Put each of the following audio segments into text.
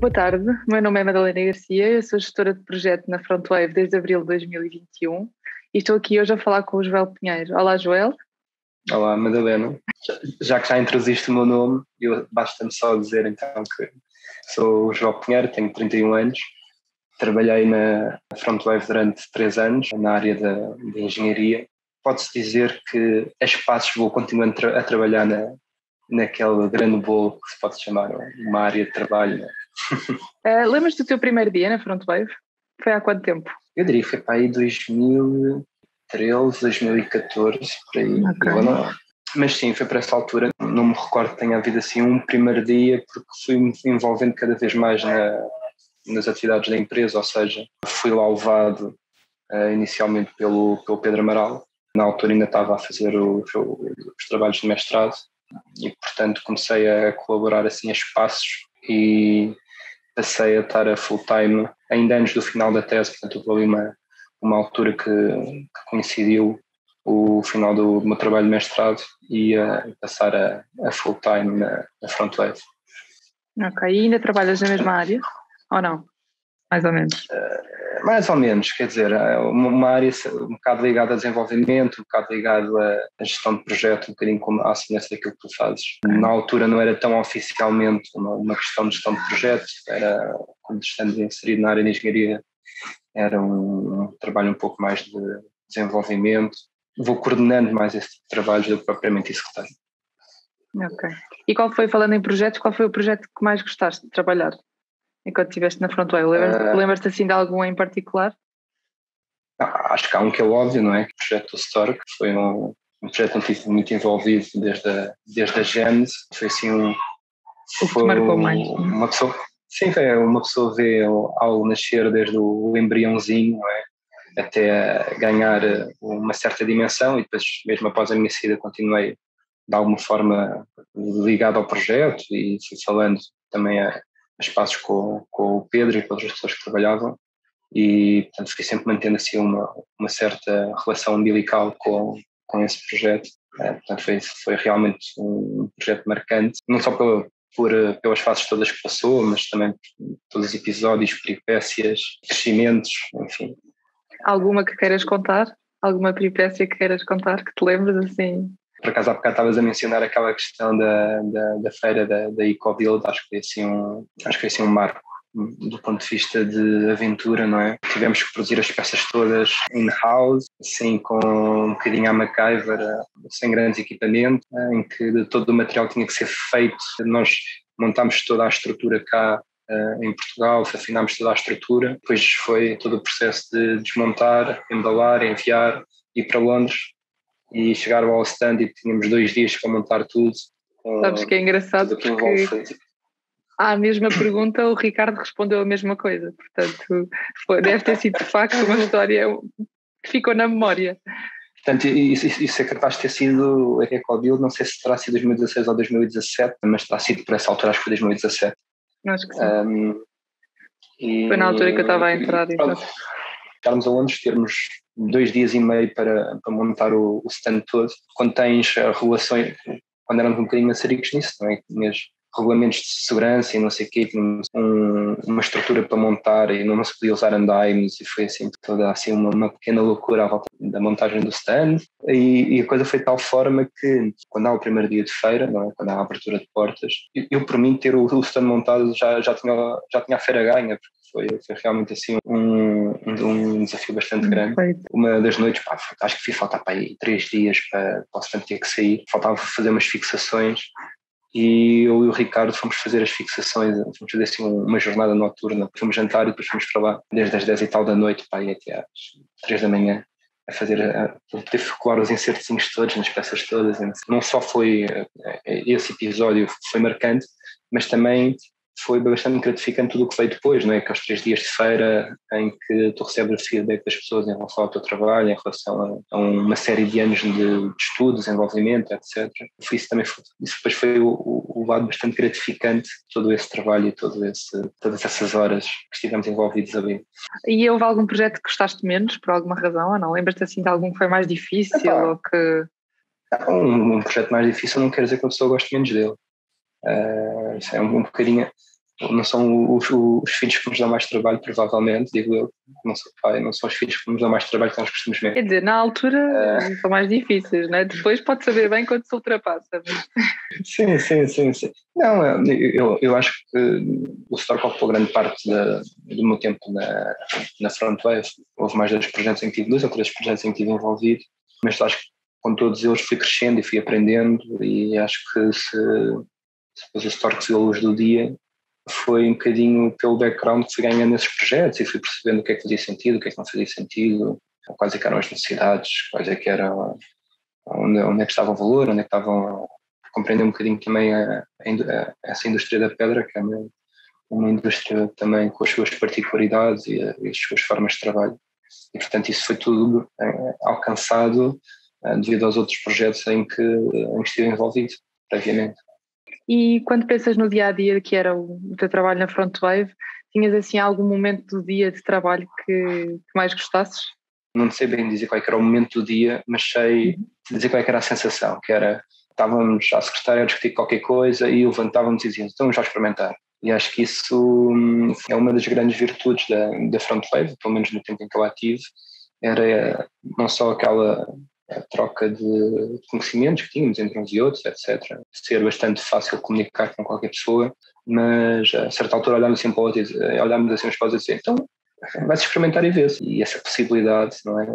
Boa tarde, meu nome é Madalena Garcia, eu sou gestora de projeto na Frontwave desde abril de 2021 e estou aqui hoje a falar com o Joel Pinheiro. Olá, Joel. Olá, Madalena. Já que já introduziste o meu nome, basta-me só dizer então que sou o Joel Pinheiro, tenho 31 anos, trabalhei na Frontwave durante 3 anos na área da engenharia. Pode-se dizer que a espaços vou continuando a trabalhar naquele grande bolo que se pode chamar uma área de trabalho. Lembras-te do teu primeiro dia na Frontwave? Foi há quanto tempo? Eu diria que foi para aí 2013, 2014, por aí. Okay. Mas sim, foi para essa altura. Não me recordo que tenha havido assim um primeiro dia, porque fui-me envolvendo cada vez mais nas atividades da empresa, ou seja, fui lá levado inicialmente pelo Pedro Amaral. Na altura ainda estava a fazer os trabalhos de mestrado e, portanto, comecei a colaborar assim a espaços e passei a estar a full-time ainda antes do final da tese. Portanto, houve ali uma altura que coincidiu o final do meu trabalho de mestrado e passar a full-time na Frontwave. Ok, e ainda trabalhas na mesma área? Ou não? Mais ou menos? Mais ou menos, quer dizer, uma área um bocado ligada a desenvolvimento, um bocado ligada à gestão de projeto, um bocadinho como à semelhança daquilo que tu fazes. Okay. Na altura não era tão oficialmente uma questão de gestão de projeto, era, como estando inserido na área de engenharia, era um trabalho um pouco mais de desenvolvimento. Vou coordenando mais esse tipo de trabalhos do que propriamente executar. Ok. E falando em projetos, qual foi o projeto que mais gostaste de trabalhar enquanto estiveste na Frontwave? Lembras-te assim de algum em particular? Acho que há um que é óbvio, não é? O projeto do Store, que foi um projeto onde estive muito envolvido desde a gênese. Foi assim o que te marcou mais? Uma pessoa, sim, uma pessoa vê algo nascer desde o embriãozinho, não é? Até ganhar uma certa dimensão, e depois, mesmo após a minha saída, continuei de alguma forma ligado ao projeto e fui falando também a espaços com o Pedro e com outras pessoas que trabalhavam, e portanto fiquei sempre mantendo assim uma certa relação umbilical com esse projeto. Portanto foi realmente um projeto marcante, não só pelas fases todas que passou, mas também por todos os episódios, peripécias, crescimentos, enfim. Alguma que queiras contar? Alguma peripécia que queiras contar, que te lembres assim? Por acaso há bocado estavas a mencionar aquela questão da feira da EcoBuild, acho que foi assim um marco do ponto de vista de aventura, não é? Tivemos que produzir as peças todas in-house, assim com um bocadinho à MacGyver, sem grandes equipamentos, em que todo o material tinha que ser feito. Nós montámos toda a estrutura cá em Portugal, afinámos toda a estrutura, depois foi todo o processo de desmontar, embalar, enviar, ir para Londres e chegar ao stand e tínhamos 2 dias para montar tudo. Sabes que é engraçado porque à mesma pergunta o Ricardo respondeu a mesma coisa, portanto deve ter sido de facto uma história que ficou na memória. Portanto, isso é capaz de ter sido a EcoBuild, não sei se terá sido 2016 ou 2017, mas terá sido por essa altura, acho que foi 2017. Acho que sim. Foi na altura que eu estava a entrar. Chegarmos a Londres, termos 2 dias e meio para montar o stand todo. Quando tens relações, quando éramos um bocadinho maçaricos nisso, não é? Tinhas regulamentos de segurança e não sei o quê, tínhamos uma estrutura para montar e não se podia usar andaimes, e foi assim toda assim uma pequena loucura à volta da montagem do stand, e a coisa foi de tal forma que quando há o primeiro dia de feira, não é? Quando há a abertura de portas, eu por mim ter o stand montado já tinha a feira ganha, porque foi realmente assim um desafio bastante grande. Uma das noites, acho que fiz faltar para aí 3 dias para o stand ter que sair, faltava fazer umas fixações, e eu e o Ricardo fomos fazer as fixações, fomos fazer assim uma jornada noturna, fomos jantar e depois fomos para lá desde as 10 e tal da noite e até às 3 da manhã a poder colar os insertozinhos todos nas peças todas. Não só foi esse episódio foi marcante, mas também foi bastante gratificante tudo o que veio depois, não é? Aqueles 3 dias de feira em que tu recebes o feedback das pessoas em relação ao teu trabalho, em relação a uma série de anos de estudo, desenvolvimento, etc. Isso depois foi o lado bastante gratificante de todo esse trabalho e todas essas horas que estivemos envolvidos ali. E houve algum projeto que gostaste menos, por alguma razão, ou não? Lembras-te assim de algum que foi mais difícil? Ou que... Um projeto mais difícil não quer dizer que a pessoa goste menos dele. Isso é um bocadinho... não são os filhos que nos dão mais trabalho, provavelmente, digo eu, não sou pai, não são os filhos que nos dão mais trabalho que nós gostamos mesmo. Quer dizer, na altura são mais difíceis, não é? Depois pode saber bem quando se ultrapassa. Sim. Não, eu acho que o Stork ocupou grande parte do meu tempo na Frontwave. Houve mais 2 projetos em que tive, 2 ou 3 projetos em que estive envolvido, mas acho que com todos eles fui crescendo e fui aprendendo, e acho que se depois o Stork se deu a luz do dia, foi um bocadinho pelo background que fui ganhando nesses projetos e fui percebendo o que é que fazia sentido, o que é que não fazia sentido, quais é que eram as necessidades, quais é que eram, onde é que estava o valor, onde é que estavam, compreender um bocadinho também essa indústria da pedra, que é uma indústria também com as suas particularidades e as suas formas de trabalho. E, portanto, isso foi tudo alcançado devido aos outros projetos em que estive envolvido, previamente. E quando pensas no dia-a-dia que era o teu trabalho na Frontwave, tinhas assim algum momento do dia de trabalho que mais gostasses? Não sei bem dizer qual era o momento do dia, mas sei dizer qual era a sensação, que era, estávamos à secretária a discutir qualquer coisa e levantávamos e dizíamos, então vamos já experimentar. E acho que isso é uma das grandes virtudes da Frontwave, pelo menos no tempo em que eu ativo, era não só aquela troca de conhecimentos que tínhamos entre uns e outros, etc. Ser bastante fácil comunicar com qualquer pessoa, mas a certa altura olhámos assim para o outro e olhámos assim uns para os outros e dizer, então vai-se experimentar e ver. E essa possibilidade, não é?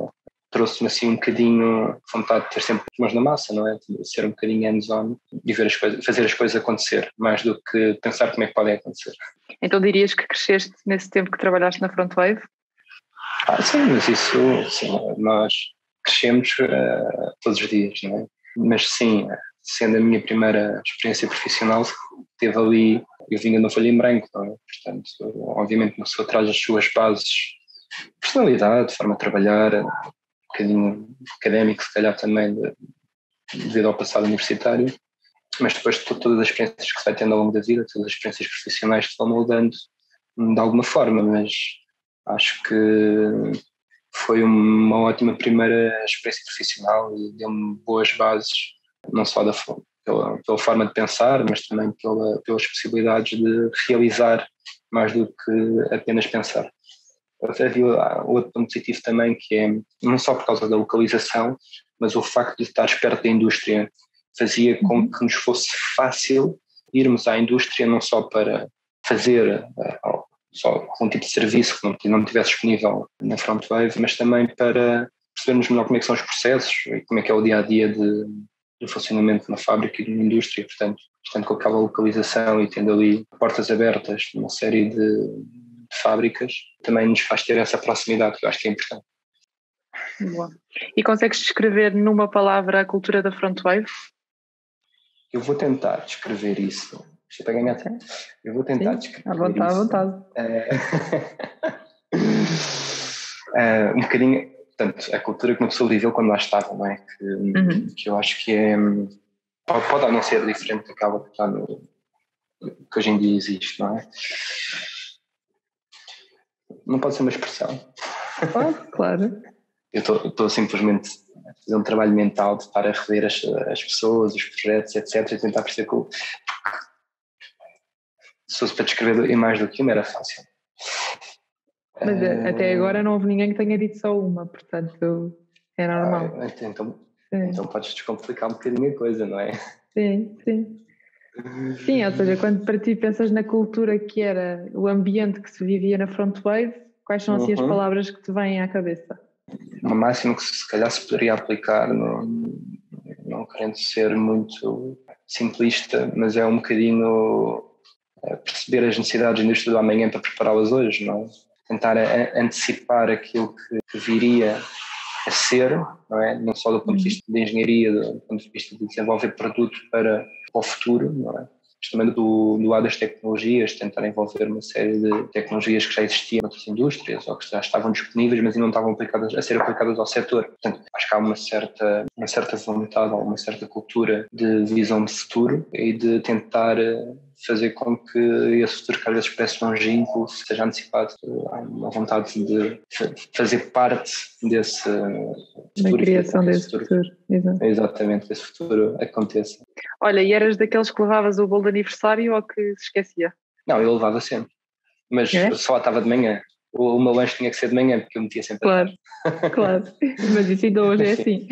Trouxe-me assim um bocadinho vontade de ter sempre as mãos na massa, não é? De ser um bocadinho hands-on e ver as coisas, fazer as coisas acontecer, mais do que pensar como é que podem acontecer. Então dirias que cresceste nesse tempo que trabalhaste na Frontwave? Sim, mas isso, sim, nós crescemos todos os dias, não é? Mas sim, sendo a minha primeira experiência profissional, teve ali, eu vinha de uma folha em branco, não é? Portanto, obviamente uma pessoa traz as suas bases, personalidade, forma de trabalhar, um bocadinho académico, se calhar também, devido ao passado universitário, mas depois de todas as experiências que se vai tendo ao longo da vida, todas as experiências profissionais que se vão moldando de alguma forma, mas acho que foi uma ótima primeira experiência profissional e deu-me boas bases, não só pela forma de pensar, mas também pelas possibilidades de realizar mais do que apenas pensar. Havia outro ponto positivo também, que é, não só por causa da localização, mas o facto de estar perto da indústria fazia com que nos fosse fácil irmos à indústria não só para fazer só algum tipo de serviço que não tivesse disponível na Frontwave, mas também para percebermos melhor como é que são os processos e como é que é o dia-a-dia do funcionamento de uma fábrica e de uma indústria. Portanto, com aquela localização e tendo ali portas abertas numa série de fábricas, também nos faz ter essa proximidade, que eu acho que é importante. Boa. E consegues descrever numa palavra a cultura da Frontwave? Eu vou tentar descrever isso. Deixa eu para ganhar tempo. Eu vou tentar descrever isso. À vontade. Um bocadinho, portanto, a cultura que uma pessoa viveu quando lá estava, não é? Que eu acho que é, pode não ser diferente daquela que que hoje em dia existe, não é? Não pode ser uma expressão. Claro. Eu estou simplesmente a fazer um trabalho mental de estar a rever as pessoas, os projetos, etc. e tentar perceber que se fosse para descrever em mais do que uma era fácil. Mas até agora não houve ninguém que tenha dito só uma, portanto é normal. Então podes descomplicar um bocadinho a coisa, não é? Sim. Sim, ou seja, quando para ti pensas na cultura que era o ambiente que se vivia na Frontwave, quais são assim as palavras que te vêm à cabeça? Uma máxima que se calhar se poderia aplicar, não querendo ser muito simplista, mas é um bocadinho perceber as necessidades da indústria do amanhã para prepará-las hoje, não é? Tentar antecipar aquilo que viria a ser, não é? Não só do ponto de vista de engenharia, do ponto de vista de desenvolver produtos para o futuro, não é? Mas também do lado das tecnologias, tentar envolver uma série de tecnologias que já existiam em outras indústrias ou que já estavam disponíveis, mas ainda não estavam a ser aplicadas ao setor. Portanto, acho que há uma certa vontade, uma certa cultura de visão de futuro e de tentar fazer com que esse futuro, que às vezes parece longínquo, seja antecipado. Há uma vontade de fazer parte desse futuro. Da criação desse futuro. Exatamente, que esse futuro aconteça. Olha, e eras daqueles que levavas o bolo de aniversário ou que se esquecia? Não, eu levava sempre, mas só estava de manhã. O meu lanche tinha que ser de manhã, porque eu metia sempre. Claro, claro. Mas isso ainda hoje é assim.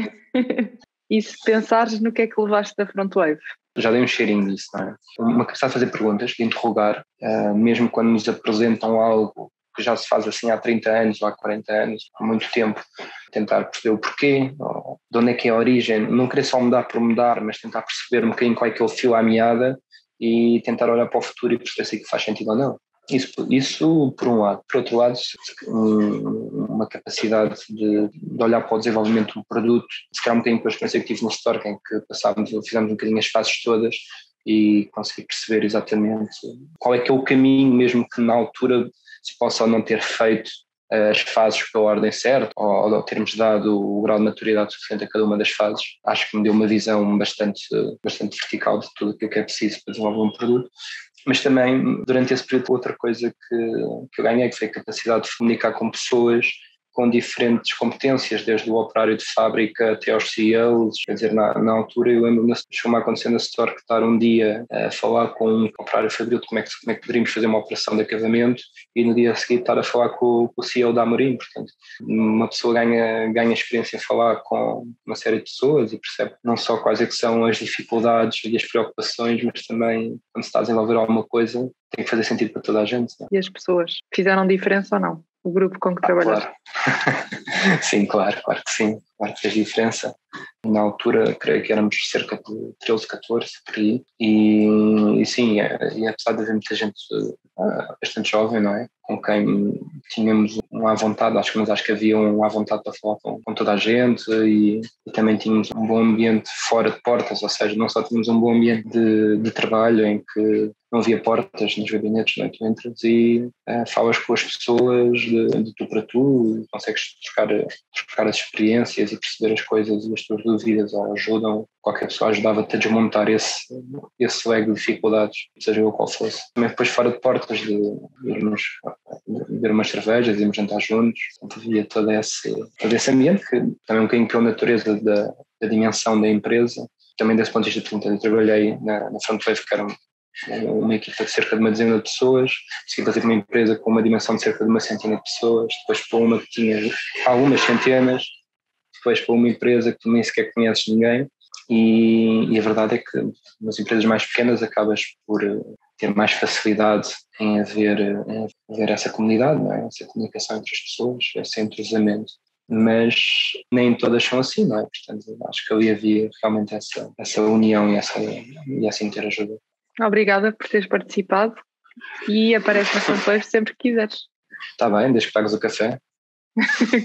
E se pensares no que é que levaste da Frontwave? Já dei um cheirinho disso, não é? Uma capacidade de fazer perguntas, de interrogar, mesmo quando nos apresentam algo que já se faz assim há 30 anos ou há 40 anos, há muito tempo, tentar perceber o porquê, de onde é que é a origem, não querer só mudar por mudar, mas tentar perceber um bocadinho qual é que é o fio à meada e tentar olhar para o futuro e perceber se aquilo faz sentido ou não. Isso por um lado. Por outro lado, uma capacidade de olhar para o desenvolvimento do produto, se calhar um bocadinho com a experiência que tive no Stork, em que fizemos um bocadinho as fases todas e consegui perceber exatamente qual é que é o caminho, mesmo que na altura se possa ou não ter feito as fases pela ordem certa ou termos dado o grau de maturidade suficiente a cada uma das fases. Acho que me deu uma visão bastante vertical de tudo aquilo que é preciso para desenvolver um produto. Mas também, durante esse período, outra coisa que eu ganhei, que foi a capacidade de comunicar com pessoas com diferentes competências, desde o operário de fábrica até aos CEOs. Quer dizer, na altura, eu lembro-me de uma acontecer na Store que estar um dia a falar com um operário fabril de como é que poderíamos fazer uma operação de acabamento e no dia seguinte estar a falar com o CEO da Amorim. Portanto, uma pessoa ganha experiência em falar com uma série de pessoas e percebe não só quais é que são as dificuldades e as preocupações, mas também quando se está a desenvolver alguma coisa tem que fazer sentido para toda a gente. Não é? E as pessoas fizeram diferença ou não? O grupo com que trabalhaste? Claro. Sim, claro que sim. Claro que fez diferença. Na altura, creio que éramos cerca de 13, 14, por aí. E sim, e apesar de haver muita gente bastante jovem, não é? Com quem tínhamos uma vontade, acho que havia uma vontade para falar com toda a gente e também tínhamos um bom ambiente fora de portas, ou seja, não só tínhamos um bom ambiente de trabalho em que não havia portas nos gabinetes, não é? Tu entras e falas com as pessoas de tu para tu, consegues trocar as experiências e perceber as coisas e as tuas dúvidas ou ajudam. Qualquer pessoa ajudava-te a desmontar esse leque de dificuldades, seja o qual fosse. Também depois fora de portas, de irmos beber umas cervejas, irmos jantar juntos, havia todo esse ambiente que também um bocadinho pela natureza da dimensão da empresa. Também desse ponto de vista, eu trabalhei na Frontwave, que era uma equipa de cerca de uma dezena de pessoas, segui para uma empresa com uma dimensão de cerca de uma centena de pessoas, depois para uma que tinha algumas centenas, depois para uma empresa que tu nem sequer conheces ninguém, e a verdade é que nas empresas mais pequenas acabas por ter mais facilidade em haver essa comunidade, não é? Essa comunicação entre as pessoas, esse entrosamento. Mas nem todas são assim, não é? Portanto, acho que ali havia realmente essa união e essa interajuda. Obrigada por teres participado e aparece na Frontwave sempre que quiseres. Está bem, desde que pagues o café.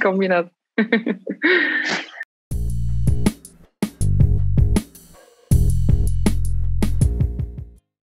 Combinado.